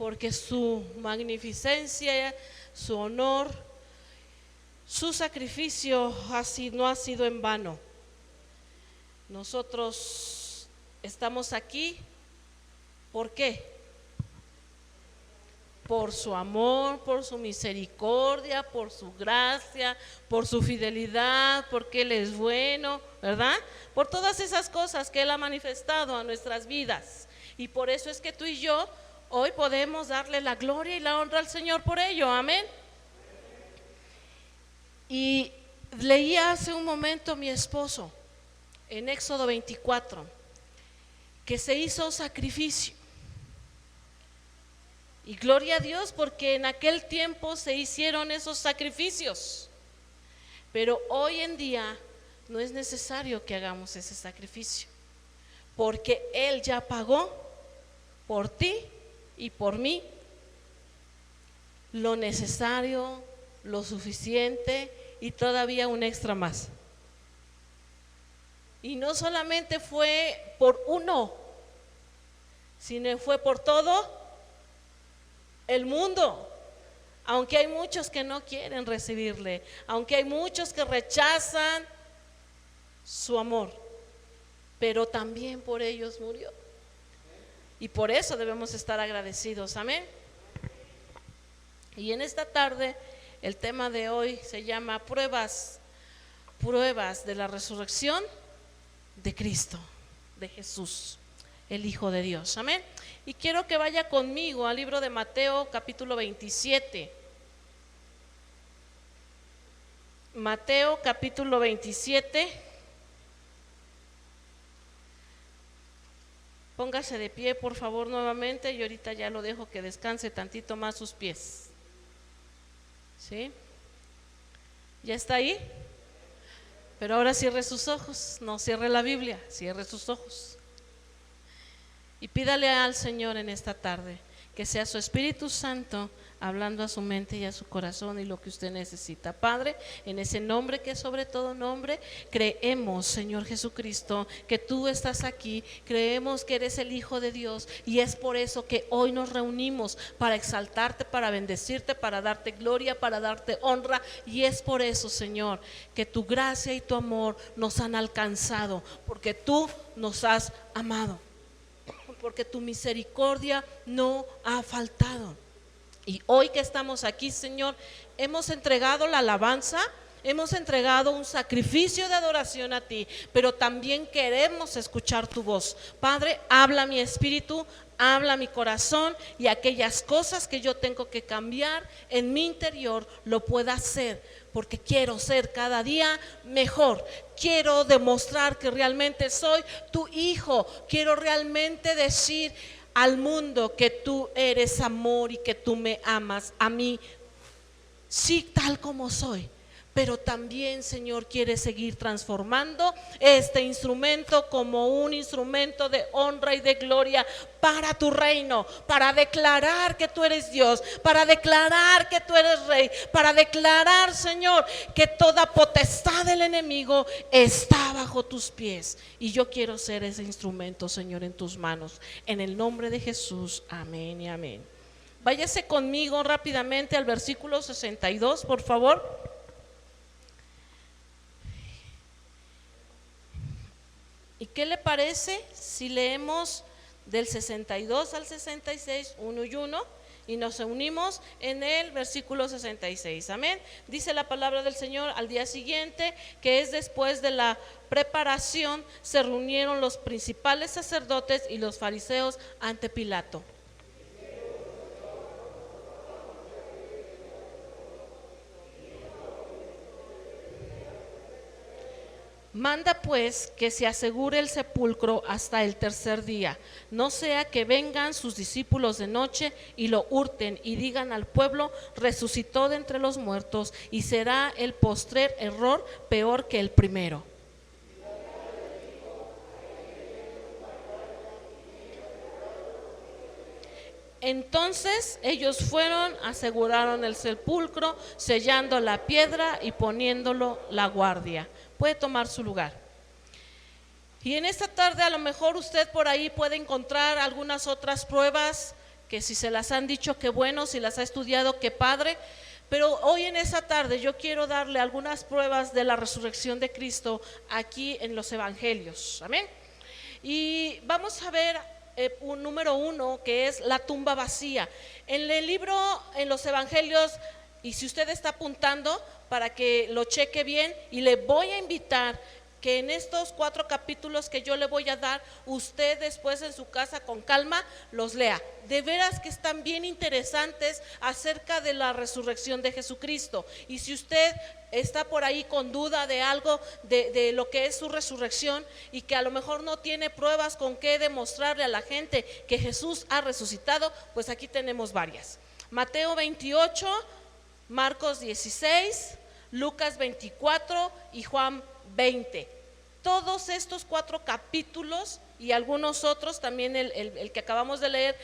porque su magnificencia, su honor, su sacrificio no ha sido en vano. Nosotros estamos aquí, ¿por qué? Por su amor, por su misericordia, por su gracia, por su fidelidad, porque Él es bueno, ¿verdad? Por todas esas cosas que Él ha manifestado a nuestras vidas. Y por eso es que tú y yo hoy podemos darle la gloria y la honra al Señor por ello, amén. Y leía hace un momento mi esposo en Éxodo 24, que se hizo sacrificio. Y gloria a Dios porque en aquel tiempo se hicieron esos sacrificios. Pero hoy en día no es necesario que hagamos ese sacrificio, porque Él ya pagó por ti y por mí lo necesario, lo suficiente y todavía un extra más. Y no solamente fue por uno, sino fue por todo el mundo. Aunque hay muchos que no quieren recibirle, aunque hay muchos que rechazan su amor, pero también por ellos murió. Y por eso debemos estar agradecidos, amén. Y en esta tarde el tema de hoy se llama pruebas de la resurrección de Cristo, de Jesús, el Hijo de Dios, amén. Y quiero que vaya conmigo al libro de Mateo capítulo 27. Mateo capítulo 27. Póngase de pie por favor nuevamente, y ahorita ya lo dejo que descanse tantito más sus pies. ¿Sí? ¿Ya está ahí? Pero ahora cierre sus ojos, no cierre la Biblia, cierre sus ojos. Y pídale al Señor en esta tarde que sea su Espíritu Santo hablando a su mente y a su corazón y lo que usted necesita. Padre, en ese nombre que es sobre todo nombre, creemos, Señor Jesucristo, que tú estás aquí, creemos que eres el Hijo de Dios, y es por eso que hoy nos reunimos para exaltarte, para bendecirte, para darte gloria, para darte honra, y es por eso, Señor, que tu gracia y tu amor nos han alcanzado, porque tú nos has amado, porque tu misericordia no ha faltado. Y hoy que estamos aquí, Señor, hemos entregado la alabanza, hemos entregado un sacrificio de adoración a ti, pero también queremos escuchar tu voz. Padre, habla mi espíritu, habla mi corazón, y aquellas cosas que yo tengo que cambiar en mi interior lo pueda hacer, porque quiero ser cada día mejor. Quiero demostrar que realmente soy tu hijo. Quiero realmente decir al mundo que tú eres amor y que tú me amas a mí, sí, tal como soy. Pero también, Señor, quieres seguir transformando este instrumento como un instrumento de honra y de gloria para tu reino, para declarar que tú eres Dios, para declarar que tú eres Rey, para declarar, Señor, que toda potestad del enemigo está bajo tus pies. Y yo quiero ser ese instrumento, Señor, en tus manos. En el nombre de Jesús, amén y amén. Váyase conmigo rápidamente al versículo 62, por favor. ¿Y qué le parece si leemos del 62 al 66, uno y uno, y nos unimos en el versículo 66? Amén. Dice la palabra del Señor: al día siguiente, que es después de la preparación, se reunieron los principales sacerdotes y los fariseos ante Pilato. Manda pues que se asegure el sepulcro hasta el tercer día, no sea que vengan sus discípulos de noche y lo hurten y digan al pueblo: resucitó de entre los muertos, y será el postrer error peor que el primero. Entonces ellos fueron, aseguraron el sepulcro, sellando la piedra y poniéndolo la guardia. Puede tomar su lugar. Y en esta tarde a lo mejor usted por ahí puede encontrar algunas otras pruebas que si se las han dicho, qué bueno, si las ha estudiado, qué padre. Pero hoy en esa tarde yo quiero darle algunas pruebas de la resurrección de Cristo aquí en los evangelios. Amén. Y vamos a ver un número 1, que es la tumba vacía. En el libro, en los evangelios, y si usted está apuntando para que lo cheque bien, y le voy a invitar que en estos 4 capítulos que yo le voy a dar, usted después en su casa con calma los lea. De veras que están bien interesantes acerca de la resurrección de Jesucristo. Y si usted está por ahí con duda de algo, de lo que es su resurrección, y que a lo mejor no tiene pruebas con qué demostrarle a la gente que Jesús ha resucitado, pues aquí tenemos varias. Mateo 28, Marcos 16, Lucas 24 y Juan 20. Todos estos 4 capítulos y algunos otros, también el que acabamos de leer,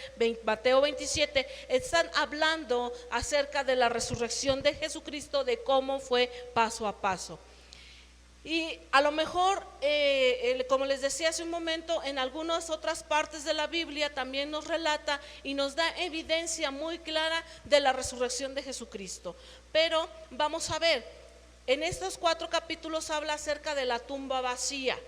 Mateo 27, están hablando acerca de la resurrección de Jesucristo, de cómo fue paso a paso. Y a lo mejor, como les decía hace un momento, en algunas otras partes de la Biblia también nos relata y nos da evidencia muy clara de la resurrección de Jesucristo. Pero vamos a ver, en estos 4 capítulos habla acerca de la tumba vacía,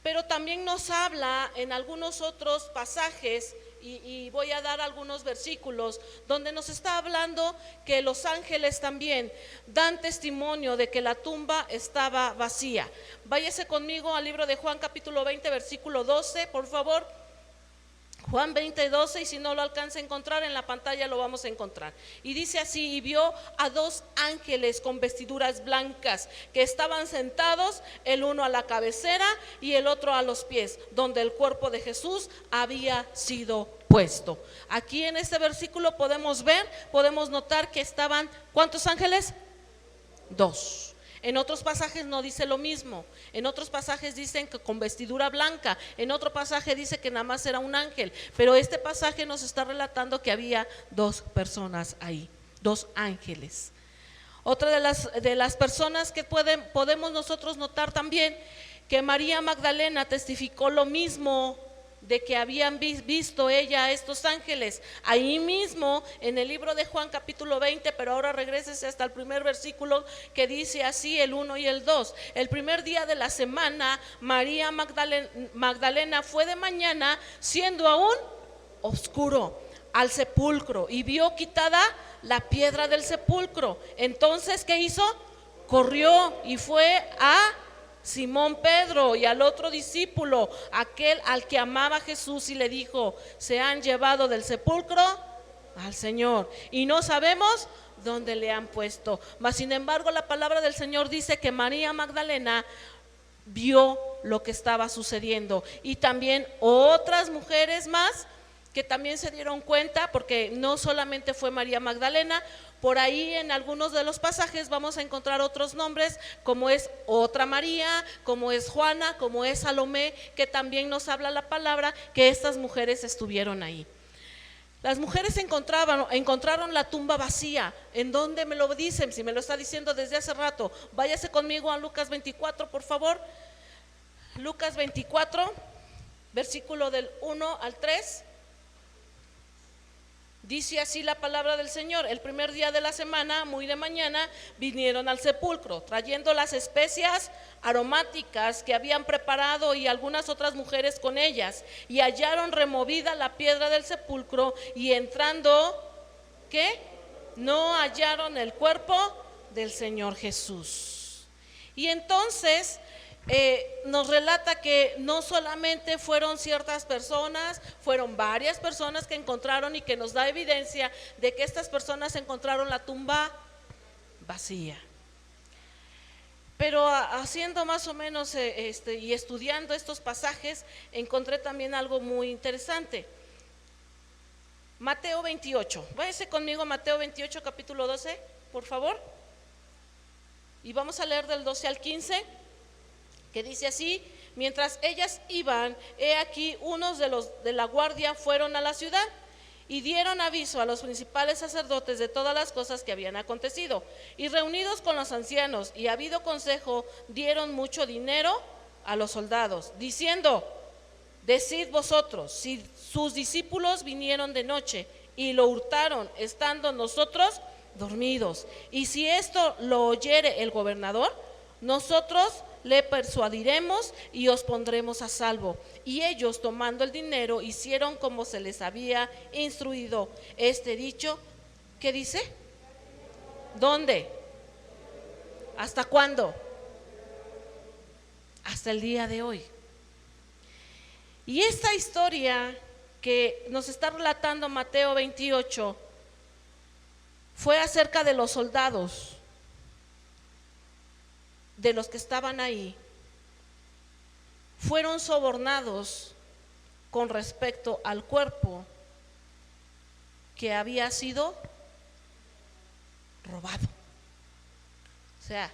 pero también nos habla en algunos otros pasajes, y voy a dar algunos versículos donde nos está hablando que los ángeles también dan testimonio de que la tumba estaba vacía. Váyase conmigo al libro de Juan capítulo 20 versículo 12, por favor. Juan 20, 12, y si no lo alcanza a encontrar en la pantalla lo vamos a encontrar. Y dice así: y vio a 2 ángeles con vestiduras blancas que estaban sentados, el uno a la cabecera y el otro a los pies, donde el cuerpo de Jesús había sido puesto. Aquí en este versículo podemos notar que estaban, ¿cuántos ángeles? 2. En otros pasajes no dice lo mismo. En otros pasajes dicen que con vestidura blanca. En otro pasaje dice que nada más era un ángel. Pero este pasaje nos está relatando que había 2 personas ahí, 2 ángeles. Otra de las personas que podemos nosotros notar también, que María Magdalena testificó lo mismo, de que habían visto ella a estos ángeles. Ahí mismo en el libro de Juan capítulo 20, pero ahora regrésese hasta el primer versículo, que dice así, el 1 y el 2. El primer día de la semana, María Magdalena fue de mañana, siendo aún oscuro, al sepulcro, y vio quitada la piedra del sepulcro. Entonces, ¿qué hizo? Corrió y fue a Simón Pedro y al otro discípulo, aquel al que amaba Jesús, y le dijo: se han llevado del sepulcro al Señor y no sabemos dónde le han puesto. Mas sin embargo la palabra del Señor dice que María Magdalena vio lo que estaba sucediendo, y también otras mujeres más que también se dieron cuenta, porque no solamente fue María Magdalena. Por ahí en algunos de los pasajes vamos a encontrar otros nombres, como es otra María, como es Juana, como es Salomé, que también nos habla la palabra que estas mujeres estuvieron ahí. Las mujeres encontraron la tumba vacía. ¿En dónde me lo dicen? Si me lo está diciendo desde hace rato, váyase conmigo a Lucas 24, por favor. Lucas 24, versículo del 1 al 3. Dice así la palabra del Señor: el primer día de la semana, muy de mañana, vinieron al sepulcro, trayendo las especias aromáticas que habían preparado, y algunas otras mujeres con ellas, y hallaron removida la piedra del sepulcro, y entrando, ¿qué? No hallaron el cuerpo del Señor Jesús. Y entonces nos relata que no solamente fueron ciertas personas, fueron varias personas que encontraron, y que nos da evidencia de que estas personas encontraron la tumba vacía. Pero haciendo más o menos y estudiando estos pasajes, encontré también algo muy interesante. Mateo 28, váyase conmigo, Mateo 28 capítulo 12, por favor, y vamos a leer del 12 al 15. Que dice así: mientras ellas iban, he aquí unos de la guardia fueron a la ciudad y dieron aviso a los principales sacerdotes de todas las cosas que habían acontecido, y reunidos con los ancianos y habido consejo, dieron mucho dinero a los soldados, diciendo: decid vosotros, si sus discípulos vinieron de noche y lo hurtaron, estando nosotros dormidos, y si esto lo oyere el gobernador, nosotros le persuadiremos y os pondremos a salvo. Y ellos, tomando el dinero, hicieron como se les había instruido. Este dicho, ¿qué dice? ¿Dónde? ¿Hasta cuándo? Hasta el día de hoy. Y esta historia que nos está relatando Mateo 28 fue acerca de los soldados, de los que estaban ahí. Fueron sobornados con respecto al cuerpo que había sido robado. O sea,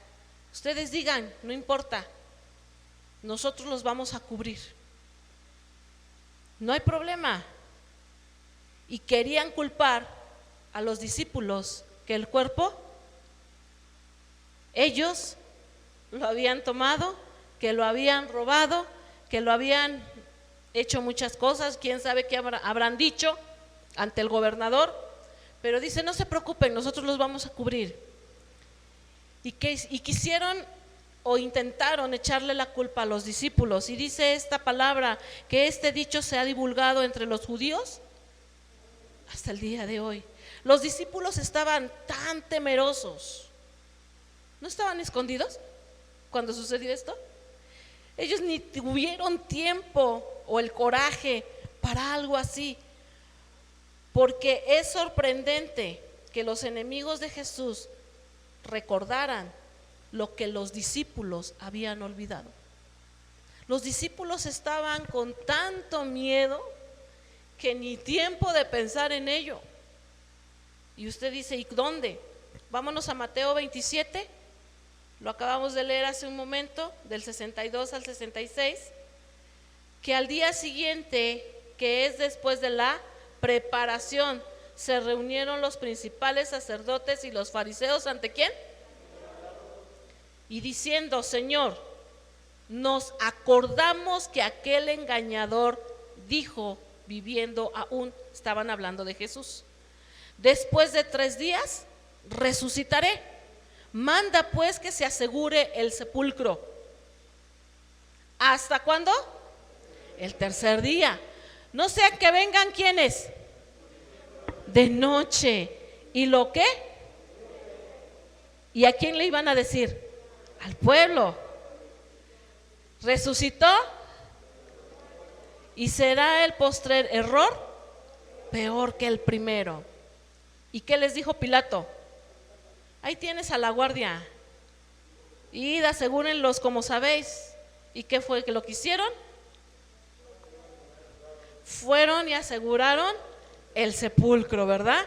ustedes digan, no importa, nosotros los vamos a cubrir, no hay problema. Y querían culpar a los discípulos que el cuerpo, ellos lo habían tomado, que lo habían robado, que lo habían hecho muchas cosas, quién sabe qué habrán dicho ante el gobernador, pero dice, no se preocupen, nosotros los vamos a cubrir. Y quisieron o intentaron echarle la culpa a los discípulos, y dice esta palabra, que este dicho se ha divulgado entre los judíos hasta el día de hoy. Los discípulos estaban tan temerosos, ¿no estaban escondidos cuando sucedió esto? Ellos ni tuvieron tiempo o el coraje para algo así, porque es sorprendente que los enemigos de Jesús recordaran lo que los discípulos habían olvidado. Los discípulos estaban con tanto miedo que ni tiempo de pensar en ello. Y usted dice, ¿y dónde? Vámonos a Mateo 27, lo acabamos de leer hace un momento, del 62 al 66, que al día siguiente, que es después de la preparación, se reunieron los principales sacerdotes y los fariseos, ¿ante quién? Y diciendo, Señor, nos acordamos que aquel engañador dijo, viviendo aún, estaban hablando de Jesús, después de 3 días resucitaré. Manda pues que se asegure el sepulcro. ¿Hasta cuándo? El tercer día. No sea que vengan ¿quiénes? De noche. ¿Y lo qué? ¿Y a quién le iban a decir? Al pueblo. Resucitó. Y será el postrer error peor que el primero. ¿Y qué les dijo Pilato? Ahí tienes a la guardia, id, asegúrenlos como sabéis. ¿Y qué fue que lo que hicieron? Fueron y aseguraron el sepulcro, ¿verdad?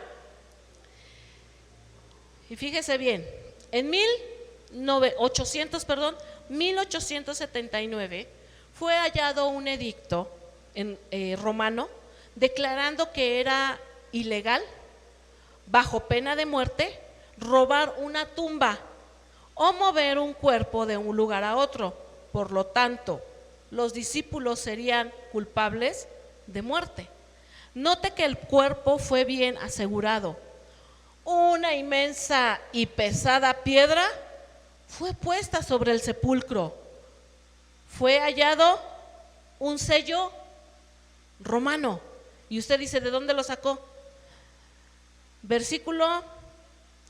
Y fíjese bien, en 1879 fue hallado un edicto romano declarando que era ilegal, bajo pena de muerte, robar una tumba o mover un cuerpo de un lugar a otro. Por lo tanto, los discípulos serían culpables de muerte. Note que el cuerpo fue bien asegurado. Una inmensa y pesada piedra fue puesta sobre el sepulcro. Fue hallado un sello romano. Y usted dice, ¿de dónde lo sacó? Versículo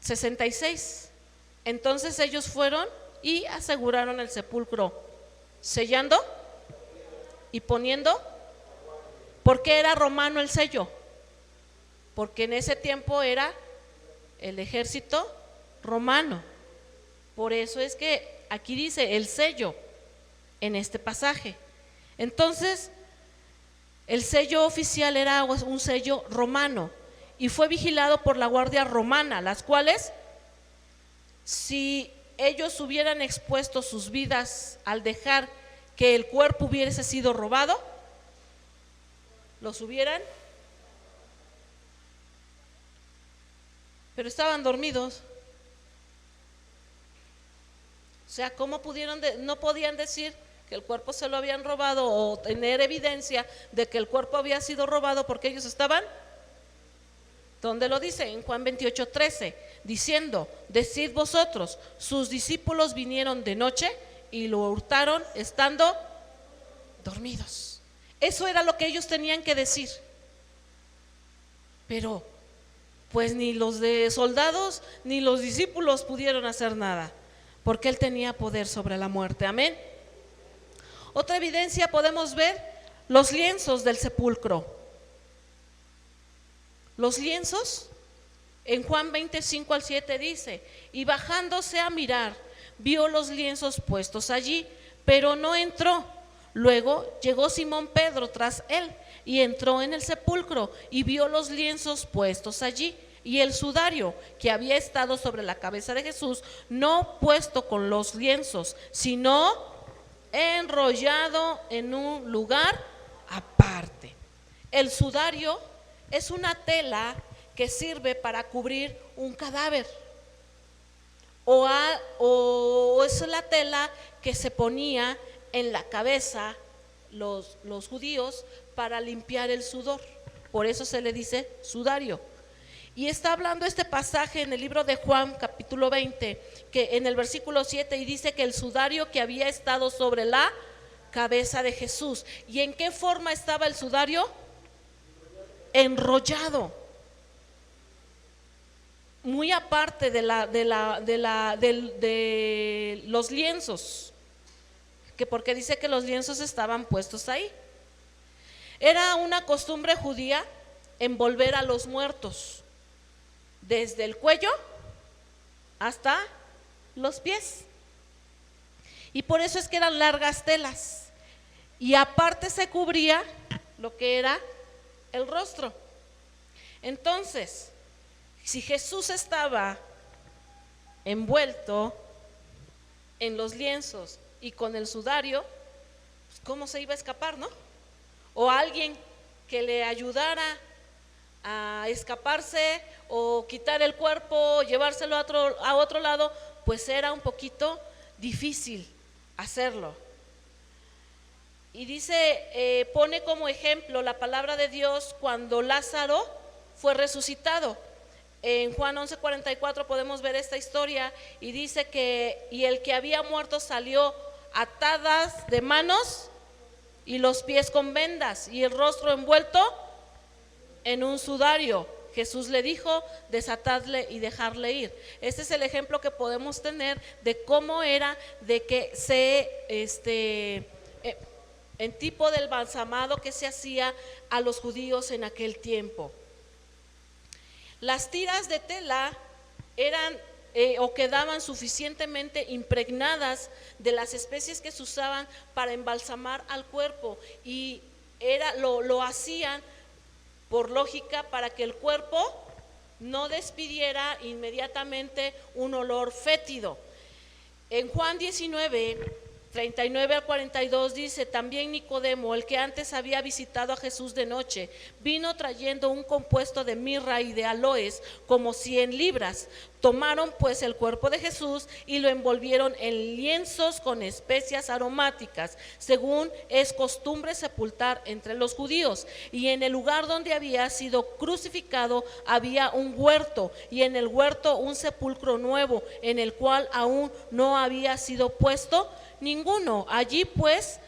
66. Entonces ellos fueron y aseguraron el sepulcro, sellando y poniendo. ¿Por qué era romano el sello? Porque en ese tiempo era el ejército romano. Por eso es que aquí dice el sello en este pasaje. Entonces el sello oficial era un sello romano y fue vigilado por la guardia romana, las cuales, si ellos hubieran expuesto sus vidas al dejar que el cuerpo hubiese sido robado, los hubieran, pero estaban dormidos. O sea, ¿cómo pudieron no podían decir que el cuerpo se lo habían robado o tener evidencia de que el cuerpo había sido robado, porque ellos estaban, ¿dónde lo dice? En Juan 28:13, diciendo: decid vosotros, sus discípulos vinieron de noche y lo hurtaron estando dormidos. Eso era lo que ellos tenían que decir. Pero pues ni los de soldados ni los discípulos pudieron hacer nada, porque él tenía poder sobre la muerte. Amén. Otra evidencia podemos ver los lienzos del sepulcro. Los lienzos, en Juan 25:7 dice: y bajándose a mirar, vio los lienzos puestos allí, pero no entró. Luego llegó Simón Pedro tras él y entró en el sepulcro y vio los lienzos puestos allí y el sudario que había estado sobre la cabeza de Jesús, no puesto con los lienzos, sino enrollado en un lugar aparte. El sudario es una tela que sirve para cubrir un cadáver, o es la tela que se ponía en la cabeza los judíos para limpiar el sudor. Por eso se le dice sudario. Y está hablando este pasaje en el libro de Juan capítulo 20, que en el versículo 7, y dice que el sudario que había estado sobre la cabeza de Jesús. ¿Y en qué forma estaba el sudario? Enrollado, muy aparte de los lienzos, que porque dice que los lienzos estaban puestos ahí. Era una costumbre judía envolver a los muertos desde el cuello hasta los pies, y por eso es que eran largas telas, y aparte se cubría lo que era el rostro. Entonces, si Jesús estaba envuelto en los lienzos y con el sudario, pues ¿cómo se iba a escapar, no? O alguien que le ayudara a escaparse o quitar el cuerpo, llevárselo a otro lado, pues era un poquito difícil hacerlo. Y dice, pone como ejemplo la palabra de Dios cuando Lázaro fue resucitado. En Juan 11:44 podemos ver esta historia, y dice que y el que había muerto salió atadas de manos y los pies con vendas y el rostro envuelto en un sudario. Jesús le dijo: desatadle y dejarle ir. Este es el ejemplo que podemos tener de cómo era de que en tipo del balsamado que se hacía a los judíos en aquel tiempo. Las tiras de tela eran o quedaban suficientemente impregnadas de las especies que se usaban para embalsamar al cuerpo, y lo hacían por lógica para que el cuerpo no despidiera inmediatamente un olor fétido. En Juan 19:39-42 dice: también Nicodemo, el que antes había visitado a Jesús de noche, vino trayendo un compuesto de mirra y de aloes, como 100 libras. Tomaron pues el cuerpo de Jesús y lo envolvieron en lienzos con especias aromáticas, según es costumbre sepultar entre los judíos. Y en el lugar donde había sido crucificado había un huerto, y en el huerto un sepulcro nuevo, en el cual aún no había sido puesto ninguno. Allí pues,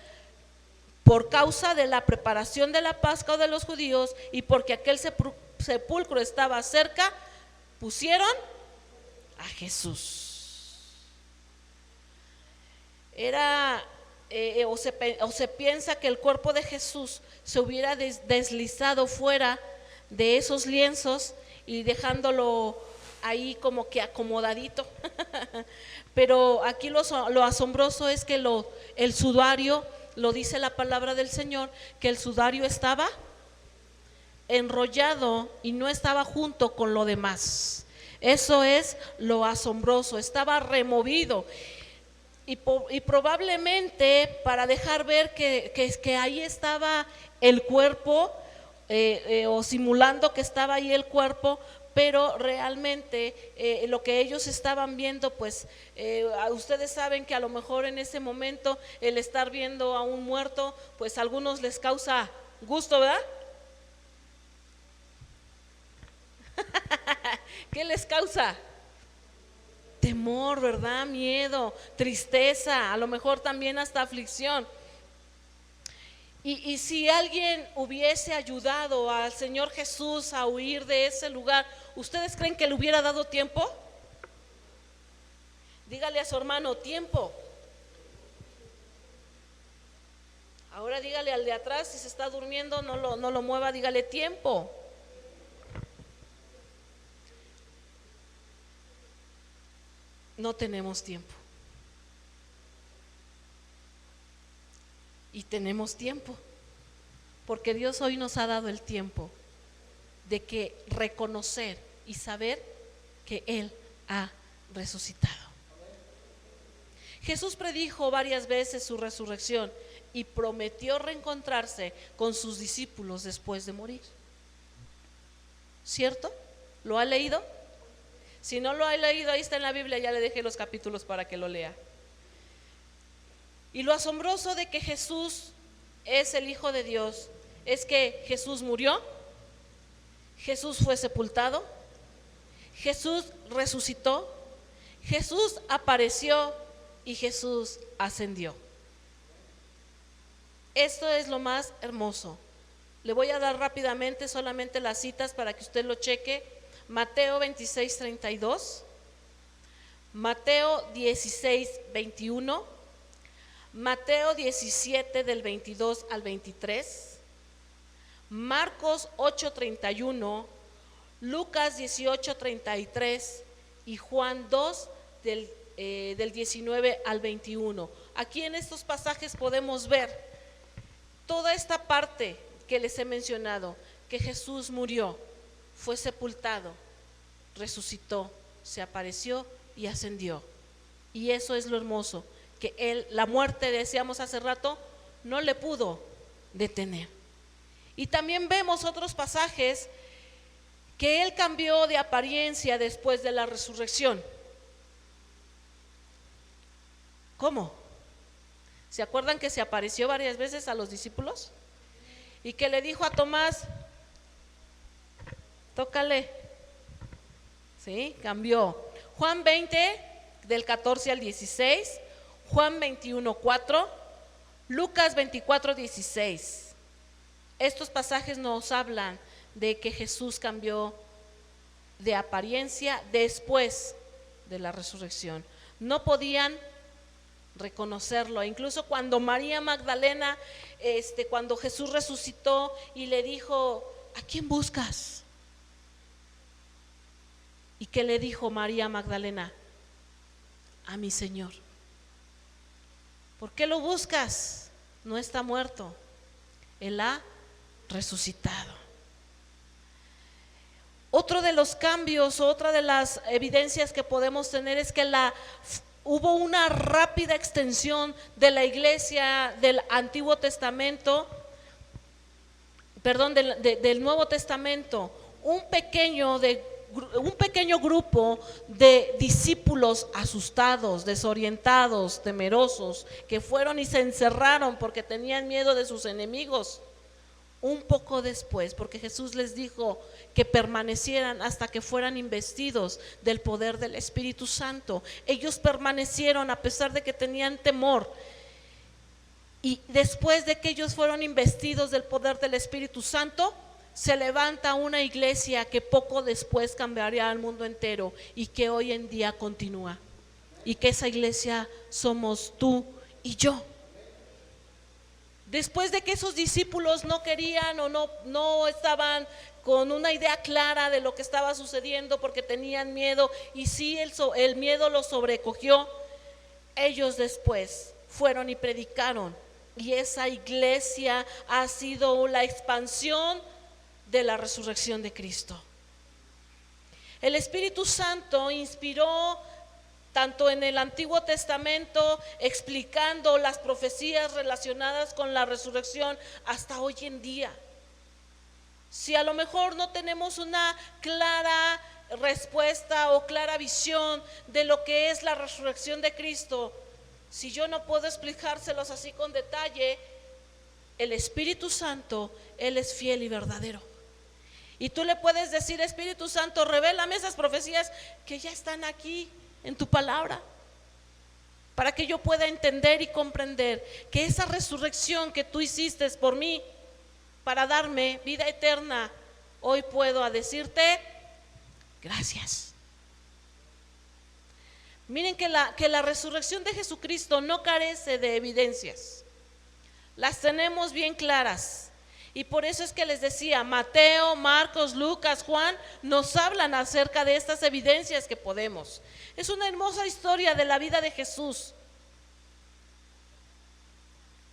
por causa de la preparación de la Pascua de los judíos, y porque aquel sepulcro estaba cerca, pusieron a Jesús. O se piensa que el cuerpo de Jesús se hubiera deslizado fuera de esos lienzos y dejándolo ahí como que acomodadito. Pero aquí lo asombroso es que el sudario, lo dice la palabra del Señor, que el sudario estaba enrollado y no estaba junto con lo demás. Eso es lo asombroso, estaba removido, y probablemente para dejar ver que ahí estaba el cuerpo, o simulando que estaba ahí el cuerpo, pero realmente lo que ellos estaban viendo, pues ustedes saben que a lo mejor en ese momento el estar viendo a un muerto, pues a algunos les causa gusto, ¿verdad? ¿Qué les causa? Temor, ¿verdad? Miedo, tristeza, a lo mejor también hasta aflicción. Y si alguien hubiese ayudado al Señor Jesús a huir de ese lugar, ¿ustedes creen que le hubiera dado tiempo? Dígale a su hermano, tiempo. Ahora dígale al de atrás, si se está durmiendo, no lo mueva, dígale tiempo. No tenemos tiempo. Y tenemos tiempo, porque Dios hoy nos ha dado el tiempo de que reconocer y saber que Él ha resucitado. Jesús predijo varias veces su resurrección y prometió reencontrarse con sus discípulos después de morir. ¿Cierto? ¿Lo ha leído? Si no lo ha leído, ahí está en la Biblia, ya le dejé los capítulos para que lo lea. Y lo asombroso de que Jesús es el Hijo de Dios es que Jesús murió, Jesús fue sepultado, Jesús resucitó, Jesús apareció y Jesús ascendió. Esto es lo más hermoso. Le voy a dar rápidamente solamente las citas para que usted lo cheque. Mateo 26:32, Mateo 16:21, Mateo 17 del 22 al 23, Marcos 8:31, Lucas 18:33 y Juan 2 del 19 al 21. Aquí en estos pasajes podemos ver toda esta parte que les he mencionado, que Jesús murió, fue sepultado, resucitó, se apareció y ascendió. Y eso es lo hermoso, que él, la muerte, decíamos hace rato, no le pudo detener. Y también vemos otros pasajes que él cambió de apariencia después de la resurrección. ¿Cómo? ¿Se acuerdan que se apareció varias veces a los discípulos? Y que le dijo a Tomás, tócale. ¿Sí? Cambió. Juan 20 del 14 al 16, Juan 21:4, Lucas 24:16. Estos pasajes nos hablan de que Jesús cambió de apariencia después de la resurrección. No podían reconocerlo. Incluso cuando María Magdalena, cuando Jesús resucitó y le dijo, ¿a quién buscas? ¿Y qué le dijo María Magdalena? A mi Señor. ¿Por qué lo buscas? No está muerto, Él ha resucitado. Otro de los cambios, otra de las evidencias que podemos tener es que hubo una rápida extensión de la iglesia del Antiguo Testamento, del Nuevo Testamento. Un pequeño grupo de discípulos asustados, desorientados, temerosos, que fueron y se encerraron porque tenían miedo de sus enemigos. Un poco después, porque Jesús les dijo que permanecieran hasta que fueran investidos del poder del Espíritu Santo. Ellos permanecieron a pesar de que tenían temor. Y después de que ellos fueron investidos del poder del Espíritu Santo, se levanta una iglesia que poco después cambiaría al mundo entero y que hoy en día continúa. Y que esa iglesia somos tú y yo. Después de que esos discípulos no querían o no estaban con una idea clara de lo que estaba sucediendo porque tenían miedo, y sí el miedo los sobrecogió, ellos después fueron y predicaron, y esa iglesia ha sido la expansión de la resurrección de Cristo. El Espíritu Santo inspiró tanto en el Antiguo Testamento, explicando las profecías relacionadas con la resurrección, hasta hoy en día. Si a lo mejor no tenemos una clara respuesta o clara visión de lo que es la resurrección de Cristo, si yo no puedo explicárselos así con detalle, el Espíritu Santo, Él es fiel y verdadero. Y tú le puedes decir: Espíritu Santo, revélame esas profecías que ya están aquí en tu palabra, para que yo pueda entender y comprender que esa resurrección que tú hiciste por mí, para darme vida eterna, hoy puedo decirte gracias. Miren que la resurrección de Jesucristo no carece de evidencias, las tenemos bien claras. Y por eso es que les decía, Mateo, Marcos, Lucas, Juan nos hablan acerca de estas evidencias que podemos. Es una hermosa historia de la vida de Jesús.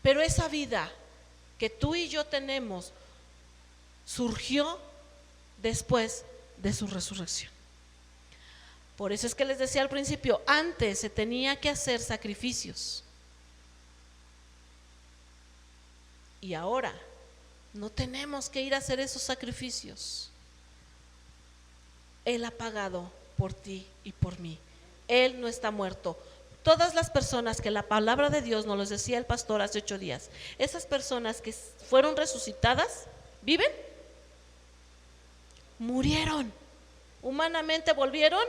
Pero esa vida que tú y yo tenemos surgió después de su resurrección. Por eso es que les decía al principio, antes se tenía que hacer sacrificios. Y ahora no tenemos que ir a hacer esos sacrificios. Él ha pagado por ti y por mí. Él no está muerto. Todas las personas que la palabra de Dios nos los decía el pastor hace 8 días, esas personas que fueron resucitadas, ¿viven? Murieron. Humanamente volvieron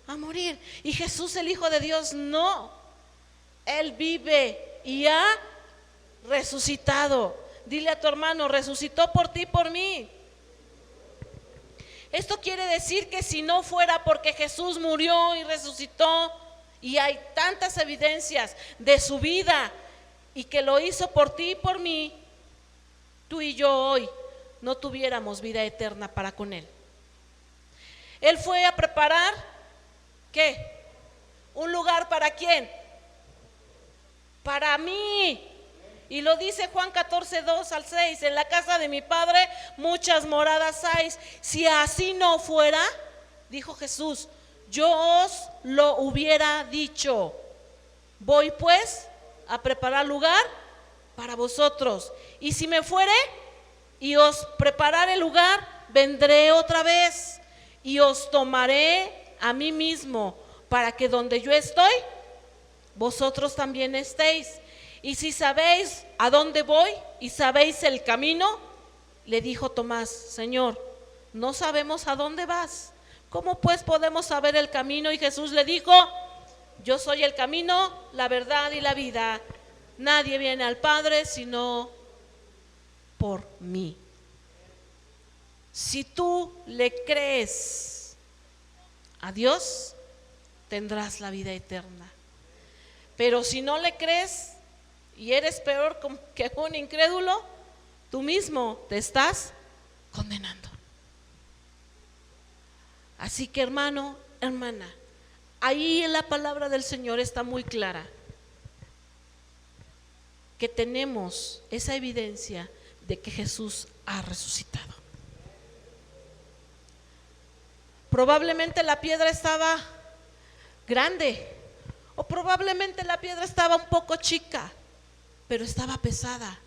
a morir. Y Jesús, el Hijo de Dios, no. Él vive y ha resucitado. Dile a tu hermano: resucitó por ti y por mí. Esto quiere decir que si no fuera porque Jesús murió y resucitó, y hay tantas evidencias de su vida y que lo hizo por ti y por mí, tú y yo hoy no tuviéramos vida eterna para con Él. Él fue a preparar, ¿qué? ¿Un lugar para quién? Para mí. Y lo dice Juan 14:2-6: en la casa de mi Padre muchas moradas hay. Si así no fuera, dijo Jesús, yo os lo hubiera dicho. Voy pues a preparar lugar para vosotros. Y si me fuere y os preparare lugar, vendré otra vez y os tomaré a mí mismo, para que donde yo estoy, vosotros también estéis. Y si sabéis a dónde voy y sabéis el camino, le dijo Tomás: Señor, no sabemos a dónde vas, ¿cómo pues podemos saber el camino? Y Jesús le dijo: yo soy el camino, la verdad y la vida. Nadie viene al Padre sino por mí. Si tú le crees a Dios, tendrás la vida eterna. Pero si no le crees y eres peor que un incrédulo, tú mismo te estás condenando. Así que, hermano, hermana, ahí en la palabra del Señor está muy clara que tenemos esa evidencia de que Jesús ha resucitado. Probablemente la piedra estaba grande, o probablemente la piedra estaba un poco chica, pero estaba pesada.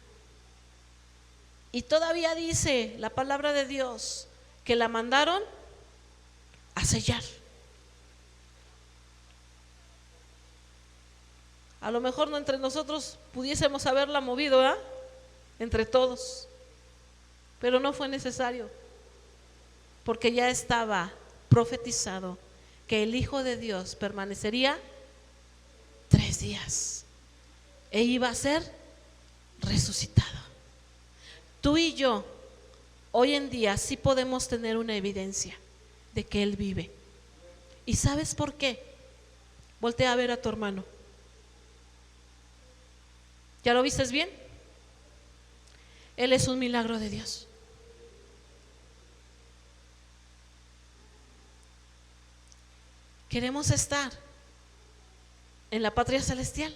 Y todavía dice la palabra de Dios que la mandaron a sellar. A lo mejor no entre nosotros pudiésemos haberla movido, ¿verdad? Entre todos, pero no fue necesario, porque ya estaba profetizado que el Hijo de Dios permanecería 3 días e iba a ser resucitado. Tú y yo hoy en día sí podemos tener una evidencia de que Él vive. ¿Y sabes por qué? Voltea a ver a tu hermano. ¿Ya lo vistes bien? Él es un milagro de Dios. Queremos estar en la patria celestial.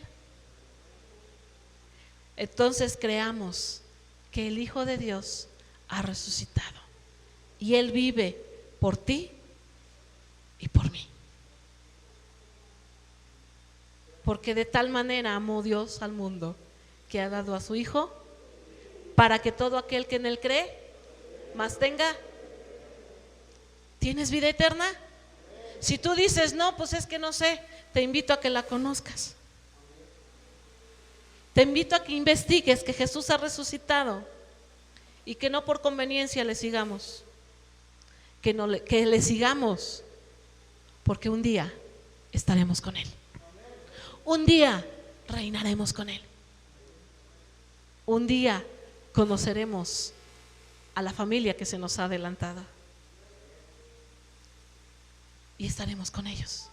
Entonces creamos que el Hijo de Dios ha resucitado y Él vive por ti y por mí. Porque de tal manera amó Dios al mundo que ha dado a su Hijo, para que todo aquel que en Él cree más tenga. ¿Tienes vida eterna? Si tú dices, no, pues es que no sé, te invito a que la conozcas. Te invito a que investigues que Jesús ha resucitado y que no por conveniencia le sigamos, que le sigamos, porque un día estaremos con Él. Un día reinaremos con Él. Un día conoceremos a la familia que se nos ha adelantado y estaremos con ellos.